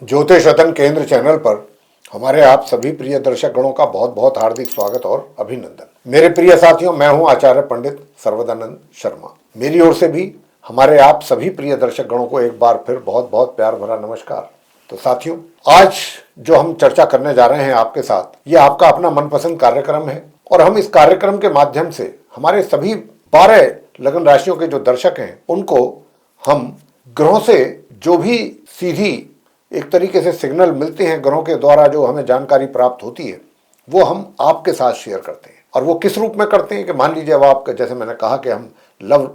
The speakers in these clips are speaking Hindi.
ज्योतिष रतन केंद्र चैनल पर हमारे आप सभी प्रिय दर्शक गणों का बहुत बहुत हार्दिक स्वागत और अभिनंदन। मेरे प्रिय साथियों, मैं हूं आचार्य पंडित सर्वदानंद शर्मा। मेरी ओर से भी हमारे आप सभी प्रिय दर्शक गणों को एक बार फिर बहुत बहुत प्यार भरा नमस्कार। तो साथियों, आज जो हम चर्चा करने जा रहे हैं आपके साथ, ये आपका अपना मनपसंद कार्यक्रम है और हम इस कार्यक्रम के माध्यम से हमारे सभी 12 लगन राशियों के जो दर्शक हैं उनको हम ग्रहों से जो भी सीधी एक तरीके से सिग्नल मिलते हैं, ग्रहों के द्वारा जो हमें जानकारी प्राप्त होती है, वो हम आपके साथ शेयर करते हैं। और वो किस रूप में करते हैं कि मान लीजिए अब आप, जैसे मैंने कहा कि हम लव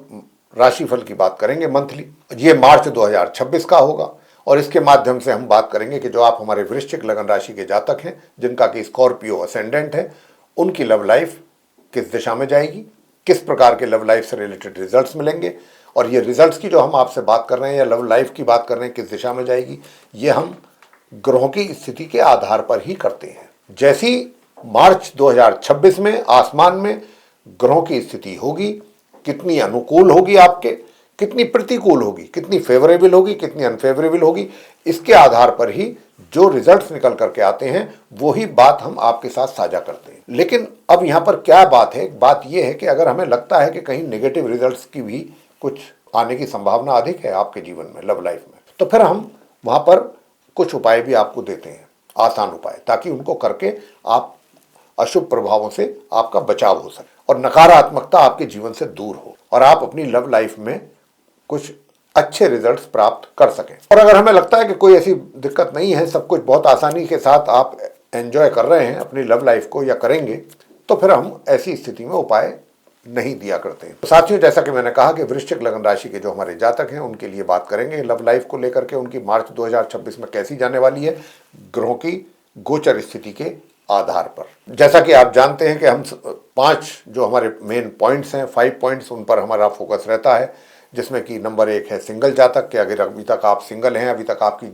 राशिफल की बात करेंगे मंथली, ये मार्च 2026 का होगा और इसके माध्यम से हम बात करेंगे कि जो आप हमारे वृश्चिक लगन राशि के जातक हैं, जिनका कि स्कॉर्पियो असेंडेंट है, उनकी लव लाइफ किस दिशा में जाएगी, किस प्रकार के लव लाइफ से रिलेटेड रिजल्ट्स मिलेंगे, और ये रिजल्ट्स की जो हम आपसे बात कर रहे हैं या लव लाइफ की बात कर रहे हैं किस दिशा में जाएगी, ये हम ग्रहों की स्थिति के आधार पर ही करते हैं। जैसी मार्च 2026 में आसमान में ग्रहों की स्थिति होगी, कितनी अनुकूल होगी आपके, कितनी प्रतिकूल होगी, कितनी फेवरेबल होगी, कितनी अनफेवरेबल होगी, इसके आधार पर ही जो रिजल्ट्स निकल करके आते हैं वही बात हम आपके साथ साझा करते हैं। लेकिन अब यहाँ पर क्या बात है, बात यह है कि अगर हमें लगता है कि कहीं नेगेटिव रिजल्ट्स की भी कुछ आने की संभावना अधिक है आपके जीवन में, लव लाइफ में, तो फिर हम वहां पर कुछ उपाय भी आपको देते हैं, आसान उपाय, ताकि उनको करके आप अशुभ प्रभावों से आपका बचाव हो सके और नकारात्मकता आपके जीवन से दूर हो और आप अपनी लव लाइफ में कुछ अच्छे रिजल्ट्स प्राप्त कर सकें। और अगर हमें लगता है कि कोई ऐसी दिक्कत नहीं है, सब कुछ बहुत आसानी के साथ आप एंजॉय कर रहे हैं अपनी लव लाइफ को या करेंगे, तो फिर हम ऐसी स्थिति में उपाय नहीं दिया करते हैं। तो साथियों, जैसा कि मैंने कहा कि वृश्चिक लगन राशि के जो हमारे जातक हैं उनके लिए बात करेंगे लव लाइफ को लेकर के, उनकी मार्च 2026 में कैसी जाने वाली है ग्रहों की गोचर स्थिति के आधार पर। जैसा कि आप जानते हैं कि हम 5 जो हमारे मेन पॉइंट्स हैं, 5 पॉइंट्स, उन पर हमारा फोकस रहता है, जिसमें कि नंबर 1 है सिंगल जातक के। अगर अभी तक आप सिंगल हैं, अभी तक आपकी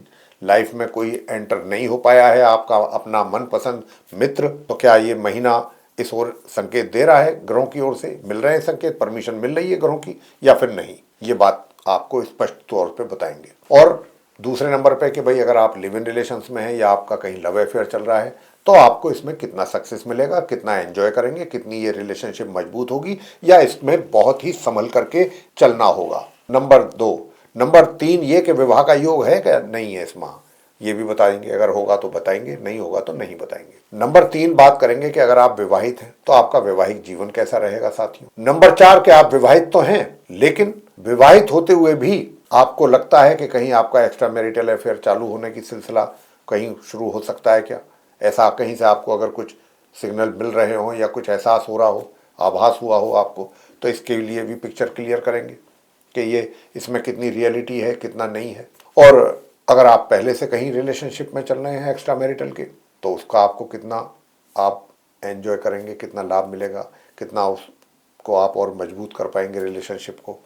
लाइफ में कोई एंटर नहीं हो पाया है आपका अपना मनपसंद मित्र, तो क्या ये महीना इस ओर संकेत दे रहा है, ग्रहों की ओर से मिल रहे हैं संकेत, परमिशन मिल रही है ग्रहों की या फिर नहीं, ये बात आपको स्पष्ट तौर पे बताएंगे। और दूसरे नंबर पे कि भाई अगर आप लिव इन रिलेशंस में हैं या आपका कहीं लव अफेयर चल रहा है, तो आपको इसमें कितना सक्सेस मिलेगा, कितना एंजॉय करेंगे, कितनी ये रिलेशनशिप मजबूत होगी या इसमें बहुत ही संभल करके चलना होगा। नंबर 3 ये कि विवाह का योग है क्या नहीं है इस माह, ये भी बताएंगे। अगर होगा तो बताएंगे, नहीं होगा तो नहीं बताएंगे। नंबर 3 बात करेंगे कि अगर आप विवाहित हैं तो आपका वैवाहिक जीवन कैसा रहेगा साथियों। नंबर 4 कि आप विवाहित तो हैं, लेकिन विवाहित होते हुए भी आपको लगता है कि कहीं आपका एक्स्ट्रा मैरिटल अफेयर चालू होने की सिलसिला कहीं शुरू हो सकता है क्या, ऐसा कहीं से आपको अगर कुछ सिग्नल मिल रहे हो या कुछ एहसास हो रहा हो, आभास हुआ हो आपको, तो इसके लिए भी पिक्चर क्लियर करेंगे कि ये इसमें कितनी रियलिटी है, कितना नहीं है। और अगर आप पहले से कहीं रिलेशनशिप में चल रहे हैं एक्स्ट्रा मैरिटल के, तो उसका आपको कितना आप एंजॉय करेंगे, कितना लाभ मिलेगा, कितना उसको आप और मजबूत कर पाएंगे रिलेशनशिप को।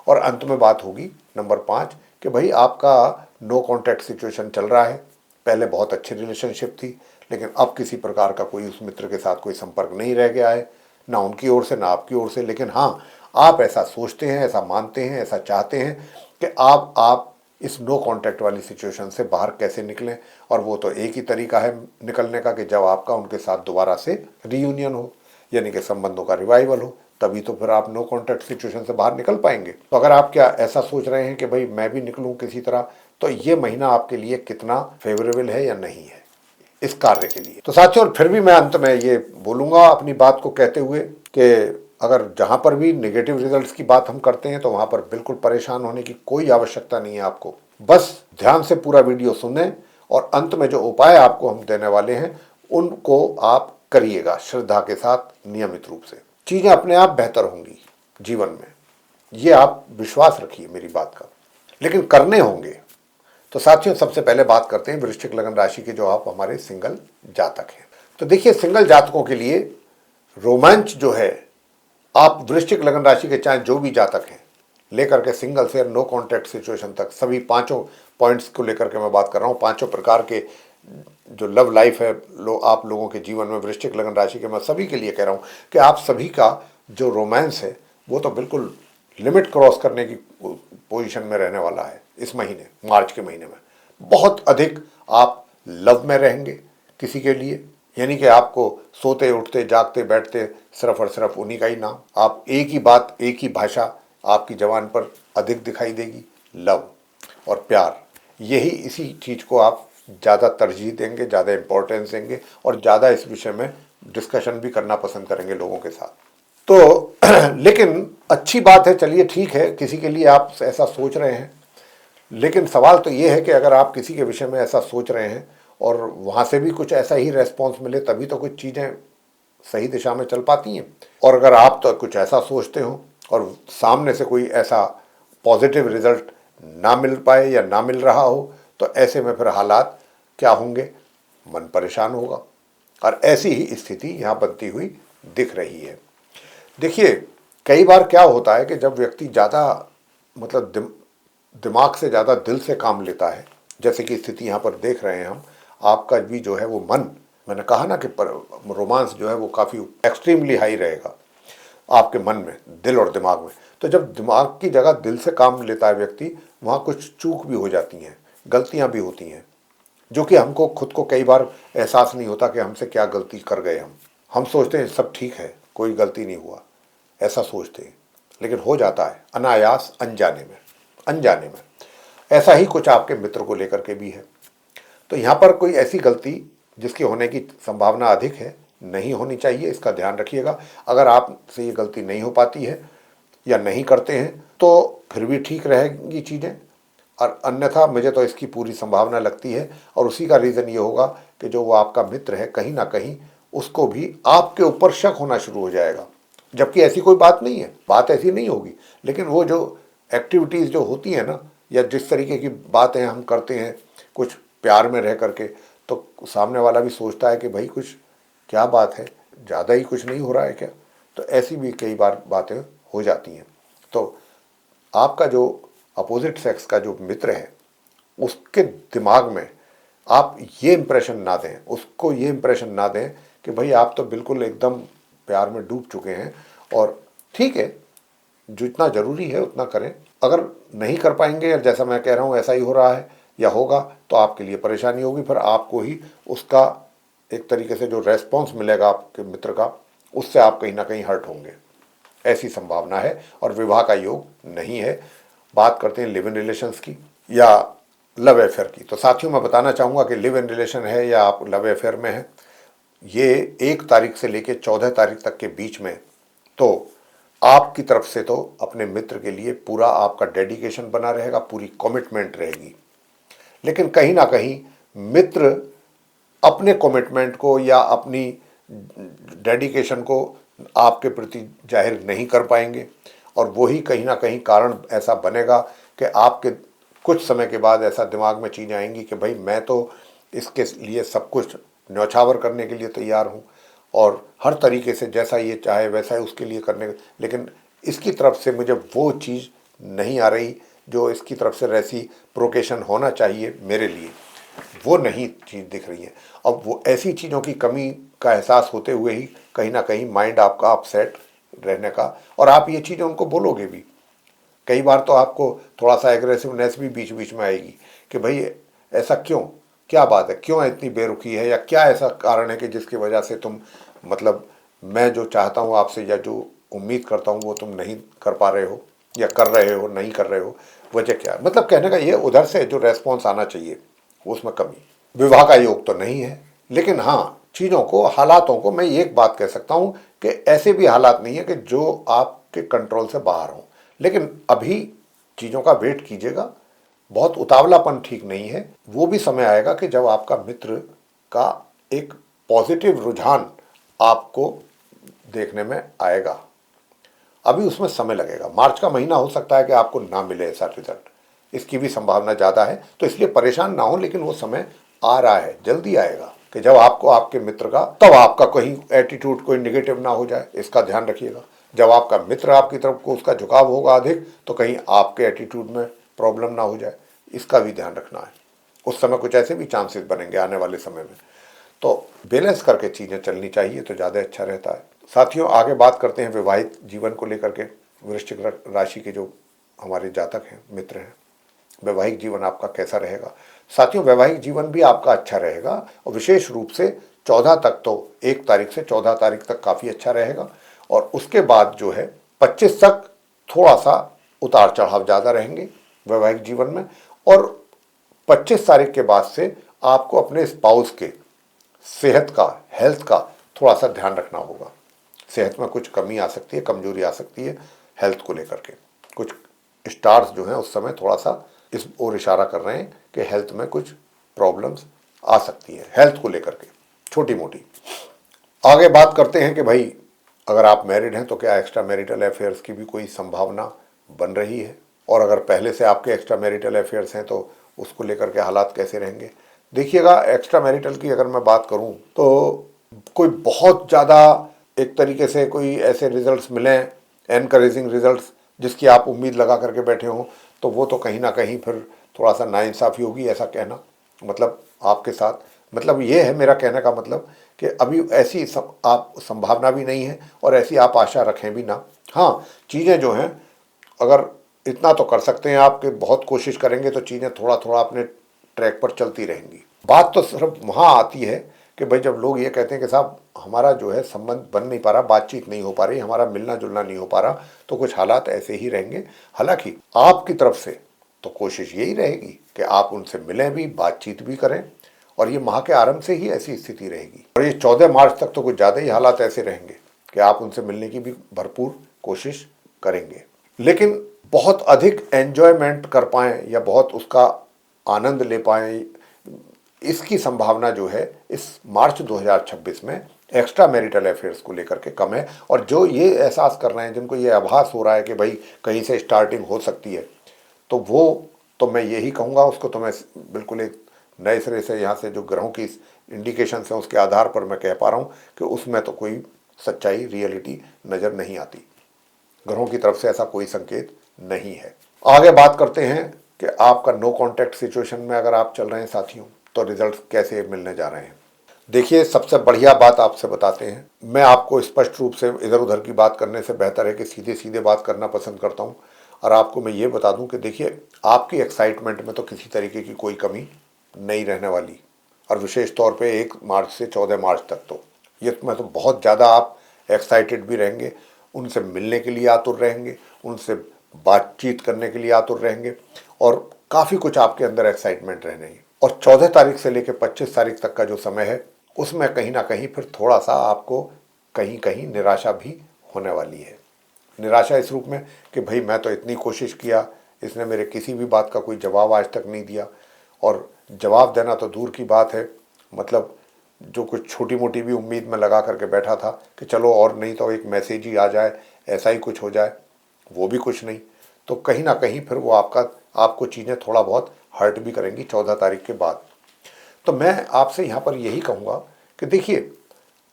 और अंत में बात होगी नंबर 5 कि भाई आपका नो कॉन्टैक्ट सिचुएशन चल रहा है, पहले बहुत अच्छी रिलेशनशिप थी लेकिन अब किसी प्रकार का कोई उस मित्र के साथ कोई संपर्क नहीं रह गया है, ना उनकी ओर से ना आपकी ओर से, लेकिन हाँ आप ऐसा सोचते हैं, ऐसा मानते हैं, ऐसा चाहते हैं कि आप इस नो कॉन्टैक्ट वाली सिचुएशन से बाहर कैसे निकलें। और वो तो एक ही तरीका है निकलने का कि जब आपका उनके साथ दोबारा से रीयूनियन हो, यानी कि संबंधों का रिवाइवल हो, तभी तो फिर आप नो कॉन्टैक्ट सिचुएशन से बाहर निकल पाएंगे। तो अगर आप क्या ऐसा सोच रहे हैं कि भाई मैं भी निकलूं किसी तरह, तो ये महीना आपके लिए कितना फेवरेबल है या नहीं है इस कार्य के लिए। तो साथियों, फिर भी मैं अंत में ये बोलूँगा अपनी बात को कहते हुए कि अगर जहाँ पर भी नेगेटिव रिजल्ट्स की बात हम करते हैं तो वहाँ पर बिल्कुल परेशान होने की कोई आवश्यकता नहीं है आपको। बस ध्यान से पूरा वीडियो सुनें और अंत में जो उपाय आपको हम देने वाले हैं उनको आप करिएगा श्रद्धा के साथ, नियमित रूप से। चीज़ें अपने आप बेहतर होंगी जीवन में, ये आप विश्वास रखिए मेरी बात का, लेकिन करने होंगे। तो साथियों, सबसे पहले बात करते हैं वृश्चिक लगन राशि के जो आप हमारे सिंगल जातक हैं। तो देखिए, सिंगल जातकों के लिए रोमांच जो है, आप वृश्चिक लगन राशि के चाहे जो भी जातक हैं, लेकर के सिंगल से नो कॉन्टैक्ट सिचुएशन तक, सभी 5 पॉइंट्स को लेकर के मैं बात कर रहा हूँ। 5 प्रकार के जो लव लाइफ है आप लोगों के जीवन में, वृश्चिक लगन राशि के, मैं सभी के लिए कह रहा हूँ कि आप सभी का जो रोमांस है वो तो बिल्कुल लिमिट क्रॉस करने की पोजीशन में रहने वाला है। इस महीने, मार्च के महीने में बहुत अधिक आप लव में रहेंगे किसी के लिए, यानी कि आपको सोते उठते जागते बैठते सिर्फ और सिर्फ उन्हीं का ही नाम, आप एक ही बात एक ही भाषा आपकी जबान पर अधिक दिखाई देगी, लव और प्यार। यही इसी चीज़ को आप ज़्यादा तरजीह देंगे, ज़्यादा इम्पोर्टेंस देंगे और ज़्यादा इस विषय में डिस्कशन भी करना पसंद करेंगे लोगों के साथ। तो लेकिन अच्छी बात है, चलिए ठीक है, किसी के लिए आप ऐसा सोच रहे हैं, लेकिन सवाल तो ये है कि अगर आप किसी के विषय में ऐसा सोच रहे हैं और वहाँ से भी कुछ ऐसा ही रेस्पॉन्स मिले तभी तो कुछ चीज़ें सही दिशा में चल पाती हैं। और अगर आप तो कुछ ऐसा सोचते हो और सामने से कोई ऐसा पॉजिटिव रिजल्ट ना मिल पाए या ना मिल रहा हो, तो ऐसे में फिर हालात क्या होंगे, मन परेशान होगा। और ऐसी ही स्थिति यहाँ बनती हुई दिख रही है। देखिए, कई बार क्या होता है कि जब व्यक्ति ज़्यादा मतलब दिमाग से ज़्यादा दिल से काम लेता है, जैसे कि स्थिति यहाँ पर देख रहे हैं हम, आपका भी जो है वो मन, मैंने कहा ना कि रोमांस जो है वो काफ़ी एक्सट्रीमली हाई रहेगा आपके मन में, दिल और दिमाग में। तो जब दिमाग की जगह दिल से काम लेता है व्यक्ति, वहाँ कुछ चूक भी हो जाती हैं, गलतियाँ भी होती हैं, जो कि हमको खुद को कई बार एहसास नहीं होता कि हमसे क्या गलती कर गए। हम सोचते हैं सब ठीक है, कोई गलती नहीं हुआ, ऐसा सोचते हैं, लेकिन हो जाता है अनायास, अनजाने में। अनजाने में ऐसा ही कुछ आपके मित्र को लेकर के भी है। तो यहाँ पर कोई ऐसी गलती जिसकी होने की संभावना अधिक है नहीं होनी चाहिए, इसका ध्यान रखिएगा। अगर आपसे ये गलती नहीं हो पाती है या नहीं करते हैं तो फिर भी ठीक रहेंगी चीज़ें, और अन्यथा मुझे तो इसकी पूरी संभावना लगती है। और उसी का रीज़न ये होगा कि जो वो आपका मित्र है, कहीं ना कहीं उसको भी आपके ऊपर शक होना शुरू हो जाएगा, जबकि ऐसी कोई बात नहीं है, बात ऐसी नहीं होगी, लेकिन वो जो एक्टिविटीज़ जो होती हैं ना, या जिस तरीके की बातें हम करते हैं कुछ प्यार में रह करके, तो सामने वाला भी सोचता है कि भाई कुछ क्या बात है, ज़्यादा ही कुछ नहीं हो रहा है क्या। तो ऐसी भी कई बार बातें हो जाती हैं। तो आपका जो अपोजिट सेक्स का जो मित्र है, उसके दिमाग में आप ये इम्प्रेशन ना दें, उसको ये इम्प्रेशन ना दें कि भाई आप तो बिल्कुल एकदम प्यार में डूब चुके हैं, और ठीक है जितना ज़रूरी है उतना करें। अगर नहीं कर पाएंगे या जैसा मैं कह रहा हूँ ऐसा ही हो रहा है या होगा, तो आपके लिए परेशानी होगी, फिर आपको ही उसका एक तरीके से जो रेस्पॉन्स मिलेगा आपके मित्र का, उससे आप कहीं ना कहीं हर्ट होंगे, ऐसी संभावना है। और विवाह का योग नहीं है। बात करते हैं लिव इन रिलेशंस की या लव अफेयर की। तो साथियों, मैं बताना चाहूँगा कि लिव इन रिलेशन है या आप लव अफेयर में हैं, ये 1 तारीख से लेकर 14 तारीख तक के बीच में, तो आपकी तरफ से तो अपने मित्र के लिए पूरा आपका डेडिकेशन बना रहेगा, पूरी कमिटमेंट रहेगी। लेकिन कहीं ना कहीं मित्र अपने कमिटमेंट को या अपनी डेडिकेशन को आपके प्रति जाहिर नहीं कर पाएंगे, और वही कहीं ना कहीं कारण ऐसा बनेगा कि आपके कुछ समय के बाद ऐसा दिमाग में चीज़ें आएंगी कि भाई मैं तो इसके लिए सब कुछ न्यौछावर करने के लिए तैयार हूँ और हर तरीके से जैसा ये चाहे वैसा ही उसके लिए करने, लेकिन इसकी तरफ से मुझे वो चीज़ नहीं आ रही जो इसकी तरफ से रेसिप्रोकेशन होना चाहिए मेरे लिए, वो नहीं चीज़ दिख रही है। अब वो ऐसी चीज़ों की कमी का एहसास होते हुए ही कहीं ना कहीं माइंड आपका अपसेट रहने का, और आप ये चीज़ें उनको बोलोगे भी। कई बार तो आपको थोड़ा सा एग्रेसिवनेस भी बीच बीच में आएगी कि भाई ऐसा क्यों, क्या बात है, क्यों इतनी बेरुखी है, या क्या ऐसा कारण है कि जिसकी वजह से तुम मतलब मैं जो चाहता हूँ आपसे या जो उम्मीद करता हूँ वो तुम नहीं कर पा रहे हो या कर रहे हो, नहीं कर रहे हो, वजह क्या है। मतलब कहने का ये उधर से जो रेस्पॉन्स आना चाहिए उसमें कमी। विवाह का योग तो नहीं है, लेकिन हाँ चीज़ों को, हालातों को मैं एक बात कह सकता हूँ कि ऐसे भी हालात नहीं है कि जो आपके कंट्रोल से बाहर हों, लेकिन अभी चीज़ों का वेट कीजिएगा। बहुत उतावलापन ठीक नहीं है। वो भी समय आएगा कि जब आपका मित्र का एक पॉजिटिव रुझान आपको देखने में आएगा, अभी उसमें समय लगेगा। मार्च का महीना हो सकता है कि आपको ना मिले ऐसा रिजल्ट, इसकी भी संभावना ज़्यादा है। तो इसलिए परेशान ना हो, लेकिन वो समय आ रहा है, जल्दी आएगा कि जब आपको आपके मित्र का, तब आपका कहीं एटीट्यूड कोई निगेटिव ना हो जाए, इसका ध्यान रखिएगा। जब आपका मित्र आपकी तरफ को उसका झुकाव होगा अधिक, तो कहीं आपके एटीट्यूड में प्रॉब्लम ना हो जाए, इसका भी ध्यान रखना है। उस समय कुछ ऐसे भी चांसेस बनेंगे आने वाले समय में, तो बैलेंस करके चीज़ें चलनी चाहिए तो ज़्यादा अच्छा रहता है। साथियों, आगे बात करते हैं विवाहित जीवन को लेकर के। वृश्चिक राशि के जो हमारे जातक हैं, मित्र हैं, वैवाहिक जीवन आपका कैसा रहेगा। साथियों, वैवाहिक जीवन भी आपका अच्छा रहेगा और विशेष रूप से 14 तक, तो 1 तारीख से 14 तारीख तक काफ़ी अच्छा रहेगा। और उसके बाद जो है 25 तक थोड़ा सा उतार चढ़ाव ज़्यादा रहेंगे वैवाहिक जीवन में। और 25 तारीख के बाद से आपको अपने स्पाउस के सेहत का, हेल्थ का थोड़ा सा ध्यान रखना होगा। सेहत में कुछ कमी आ सकती है, कमजोरी आ सकती है हेल्थ को लेकर के। कुछ स्टार्स जो हैं उस समय थोड़ा सा इस ओर इशारा कर रहे हैं कि हेल्थ में कुछ प्रॉब्लम्स आ सकती है, हेल्थ को लेकर के छोटी मोटी। आगे बात करते हैं कि भाई अगर आप मैरिड हैं तो क्या एक्स्ट्रा मैरिटल अफेयर्स की भी कोई संभावना बन रही है, और अगर पहले से आपके एक्स्ट्रा मैरिटल अफेयर्स हैं तो उसको लेकर के हालात कैसे रहेंगे। देखिएगा, एक्स्ट्रा मैरिटल की अगर मैं बात करूं तो कोई बहुत ज़्यादा एक तरीके से कोई ऐसे रिजल्ट्स मिलें, एनकरेजिंग रिजल्ट्स जिसकी आप उम्मीद लगा करके बैठे हों, तो वो तो कहीं ना कहीं फिर थोड़ा सा नाइंसाफ़ी होगी ऐसा कहना। मतलब आपके साथ, मतलब ये है मेरा कहने का मतलब कि अभी ऐसी आप संभावना भी नहीं है और ऐसी आप आशा रखें भी ना। हाँ, चीज़ें जो हैं अगर इतना तो कर सकते हैं आप कि बहुत कोशिश करेंगे तो चीज़ें थोड़ा थोड़ा अपने ट्रैक पर चलती रहेंगी। बात तो सिर्फ वहाँ आती है कि भाई जब लोग ये कहते हैं कि साहब हमारा जो है संबंध बन नहीं पा रहा, बातचीत नहीं हो पा रही, हमारा मिलना जुलना नहीं हो पा रहा, तो कुछ हालात ऐसे ही रहेंगे। हालांकि आपकी तरफ से तो कोशिश यही रहेगी कि आप उनसे मिलें भी, बातचीत भी करें, और ये माह के आरंभ से ही ऐसी स्थिति रहेगी। और ये 14 मार्च तक तो कुछ ज़्यादा ही हालात ऐसे रहेंगे कि आप उनसे मिलने की भी भरपूर कोशिश करेंगे। लेकिन बहुत अधिक एंजॉयमेंट कर पाएँ या बहुत उसका आनंद ले पाएँ, इसकी संभावना जो है इस मार्च 2026 में एक्स्ट्रा मैरिटल अफेयर्स को लेकर के कम है। और जो ये एहसास कर रहे हैं, जिनको ये आभास हो रहा है कि भाई कहीं से स्टार्टिंग हो सकती है, तो वो तो मैं यही कहूँगा, उसको तो मैं बिल्कुल एक नए सिरे से यहाँ से जो ग्रहों की इंडिकेशंस हैं उसके आधार पर मैं कह पा रहा हूँ कि उसमें तो कोई सच्चाई, रियलिटी नज़र नहीं आती। ग्रहों की तरफ से ऐसा कोई संकेत नहीं है। आगे बात करते हैं कि आपका नो कॉन्टैक्ट सिचुएशन में अगर आप चल रहे हैं साथियों, तो रिजल्ट कैसे मिलने जा रहे हैं। देखिए, सबसे बढ़िया बात आपसे बताते हैं। मैं आपको स्पष्ट रूप से इधर उधर की बात करने से बेहतर है कि सीधे सीधे बात करना पसंद करता हूँ। और आपको मैं ये बता दूं कि देखिए, आपकी एक्साइटमेंट में तो किसी तरीके की कोई कमी नहीं रहने वाली। और विशेष तौर पे 1 मार्च से 14 मार्च तक तो ये में तो बहुत ज़्यादा आप एक्साइटेड भी रहेंगे, उनसे मिलने के लिए आतुर रहेंगे, उनसे बातचीत करने के लिए आतुर रहेंगे, और काफ़ी कुछ आपके अंदर एक्साइटमेंट रहने है। और 14 तारीख से लेकर 25 तारीख तक का जो समय है उसमें कहीं ना कहीं फिर थोड़ा सा आपको कहीं कहीं निराशा भी होने वाली है। निराशा इस रूप में कि भाई मैं तो इतनी कोशिश किया, इसने मेरे किसी भी बात का कोई जवाब आज तक नहीं दिया, और जवाब देना तो दूर की बात है, मतलब जो कुछ छोटी मोटी भी उम्मीद में लगा करके बैठा था कि चलो और नहीं तो एक मैसेज ही आ जाए, ऐसा ही कुछ हो जाए, वो भी कुछ नहीं। तो कहीं ना कहीं फिर वो आपको चीज़ें थोड़ा बहुत हर्ट भी करेंगी 14 तारीख के बाद। तो मैं आपसे यहाँ पर यही कहूँगा कि देखिए,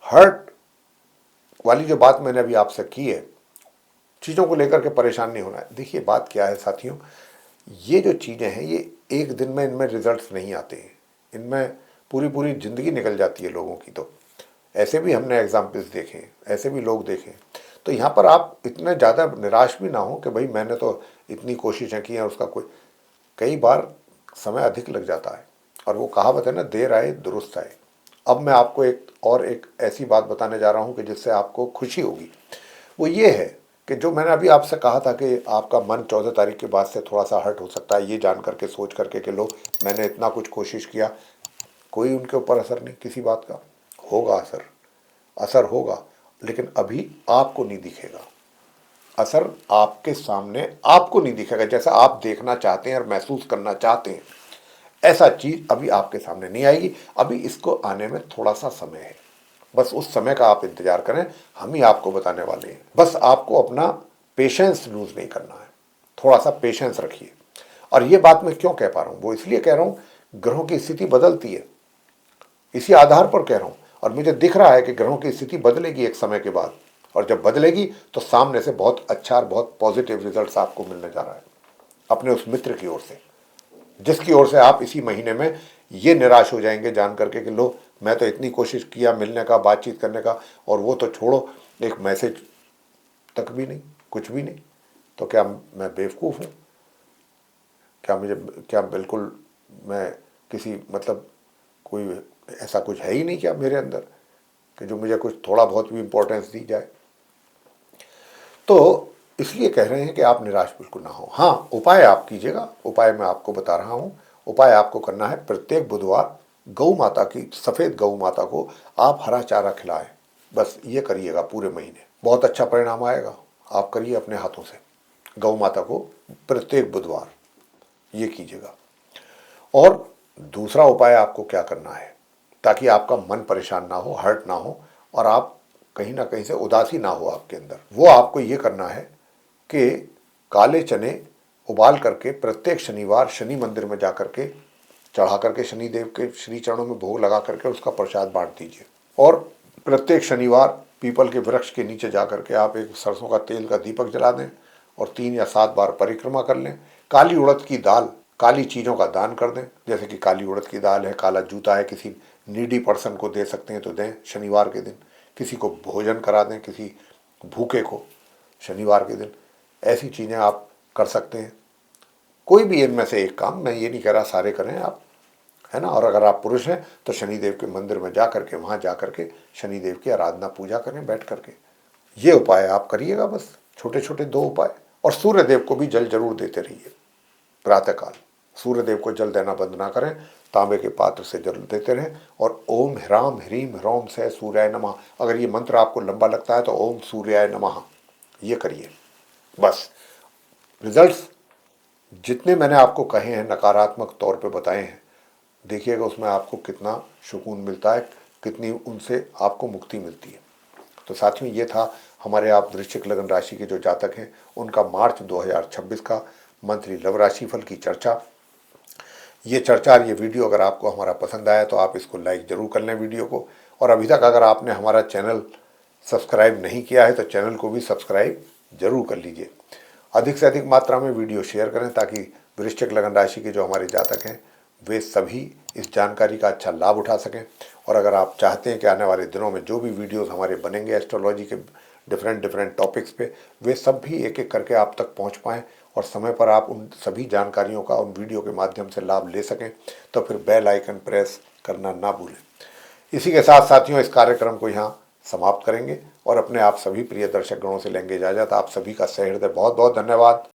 हर्ट वाली जो बात मैंने अभी आपसे की है, चीज़ों को लेकर के परेशान नहीं होना है। देखिए बात क्या है साथियों, ये जो चीज़ें हैं ये एक दिन में इनमें रिजल्ट्स नहीं आते हैं, इनमें पूरी पूरी ज़िंदगी निकल जाती है लोगों की। तो ऐसे भी हमने एग्जाम्पल्स देखे हैं, ऐसे भी लोग देखे। तो यहाँ पर आप इतने ज़्यादा निराश भी ना हो कि भाई मैंने तो इतनी कोशिशें की हैं, उसका कोई, कई बार समय अधिक लग जाता है। और वो कहावत है ना, देर आए दुरुस्त आए। अब मैं आपको एक ऐसी बात बताने जा रहा हूँ कि जिससे आपको खुशी होगी। वो ये है कि जो मैंने अभी आपसे कहा था कि आपका मन 14 तारीख के बाद से थोड़ा सा हर्ट हो सकता है, ये जान करके, सोच करके कि लो मैंने इतना कुछ कोशिश किया, कोई उनके ऊपर असर नहीं किसी बात का। होगा असर, असर होगा, लेकिन अभी आपको नहीं दिखेगा। असर आपके सामने आपको नहीं दिखेगा, जैसा आप देखना चाहते हैं और महसूस करना चाहते हैं, ऐसा चीज़ अभी आपके सामने नहीं आएगी। अभी इसको आने में थोड़ा सा समय है, बस उस समय का आप इंतजार करें, हम ही आपको बताने वाले हैं। बस आपको अपना पेशेंस लूज नहीं करना है, थोड़ा सा पेशेंस रखिए। और ये बात मैं क्यों कह पा रहा हूँ, वो इसलिए कह रहा हूँ, ग्रहों की स्थिति बदलती है, इसी आधार पर कह रहा हूँ। और मुझे दिख रहा है कि ग्रहों की स्थिति बदलेगी एक समय के बाद, और जब बदलेगी तो सामने से बहुत अच्छा और बहुत पॉजिटिव रिजल्ट्स आपको मिलने जा रहा है अपने उस मित्र की ओर से, जिसकी ओर से आप इसी महीने में ये निराश हो जाएंगे जान करके कि लो मैं तो इतनी कोशिश किया मिलने का, बातचीत करने का, और वो तो छोड़ो, एक मैसेज तक भी नहीं, कुछ भी नहीं। तो क्या मैं बेवकूफ़ हूँ? क्या बिल्कुल मैं किसी मतलब कोई ऐसा कुछ है ही नहीं क्या मेरे अंदर कि जो मुझे कुछ थोड़ा बहुत भी इम्पोर्टेंस दी जाए। तो इसलिए कह रहे हैं कि आप निराश बिल्कुल ना हो। हाँ, उपाय आप कीजिएगा, उपाय मैं आपको बता रहा हूँ। उपाय आपको करना है, प्रत्येक बुधवार गौ माता की, सफ़ेद गौ माता को आप हरा चारा खिलाएं। बस ये करिएगा पूरे महीने, बहुत अच्छा परिणाम आएगा। आप करिए अपने हाथों से, गौ माता को प्रत्येक बुधवार ये कीजिएगा। और दूसरा उपाय आपको क्या करना है, ताकि आपका मन परेशान ना हो, हर्ट ना हो, और आप कहीं ना कहीं से उदासी ना हो आपके अंदर, वो आपको ये करना है कि काले चने उबाल करके प्रत्येक शनिवार शनि मंदिर में जा करके चढ़ा करके शनिदेव के श्री चरणों में भोग लगा करके उसका प्रसाद बांट दीजिए। और प्रत्येक शनिवार पीपल के वृक्ष के नीचे जा करके आप एक सरसों का तेल का दीपक जला दें और 3 या 7 बार परिक्रमा कर लें। काली उड़द की दाल, काली चीज़ों का दान कर दें, जैसे कि काली उड़द की दाल है, काला जूता है, किसी नीडी पर्सन को दे सकते हैं तो दें शनिवार के दिन। किसी को भोजन करा दें, किसी भूखे को शनिवार के दिन। ऐसी चीज़ें आप कर सकते हैं। कोई भी इनमें से एक काम, मैं ये नहीं कह रहा सारे करें आप, है ना। और अगर आप पुरुष हैं तो शनिदेव के मंदिर में जा करके, वहाँ जा करके शनिदेव की आराधना पूजा करें बैठ करके। ये उपाय आप करिएगा, बस छोटे छोटे 2 उपाय। और सूर्यदेव को भी जल जरूर देते रहिए प्रातःकाल। सूर्यदेव को जल देना बंद ना करें, तांबे के पात्र से जल देते रहें। और ओम ह्राम ह्रीम ह्रौम से सूर्याय नमः, अगर ये मंत्र आपको लंबा लगता है तो ओम सूर्याय नमः ये करिए। बस रिजल्ट्स जितने मैंने आपको कहे हैं, नकारात्मक तौर पे बताए हैं, देखिएगा उसमें आपको कितना सुकून मिलता है, कितनी उनसे आपको मुक्ति मिलती है। तो साथियों, ये था हमारे आप वृश्चिक लगन राशि के जो जातक हैं उनका मार्च 2026 का मंथली लव राशि फल की चर्चा। ये चर्चा और ये वीडियो अगर आपको हमारा पसंद आया तो आप इसको लाइक ज़रूर कर लें वीडियो को। और अभी तक अगर आपने हमारा चैनल सब्सक्राइब नहीं किया है तो चैनल को भी सब्सक्राइब जरूर कर लीजिए। अधिक से अधिक मात्रा में वीडियो शेयर करें ताकि वृश्चिक लगन राशि के जो हमारे जातक हैं वे सभी इस जानकारी का अच्छा लाभ उठा सकें। और अगर आप चाहते हैं कि आने वाले दिनों में जो भी वीडियोस हमारे बनेंगे एस्ट्रोलॉजी के डिफरेंट टॉपिक्स पे, वे सब भी एक एक करके आप तक पहुंच पाएँ और समय पर आप उन सभी जानकारियों का उन वीडियो के माध्यम से लाभ ले सकें, तो फिर बेल आइकन प्रेस करना ना भूलें। इसी के साथ साथियों, इस कार्यक्रम को यहाँ समाप्त करेंगे और अपने आप सभी प्रिय दर्शक गणों से लेंगे इजाज़त। आप सभी का सहृदय बहुत बहुत धन्यवाद।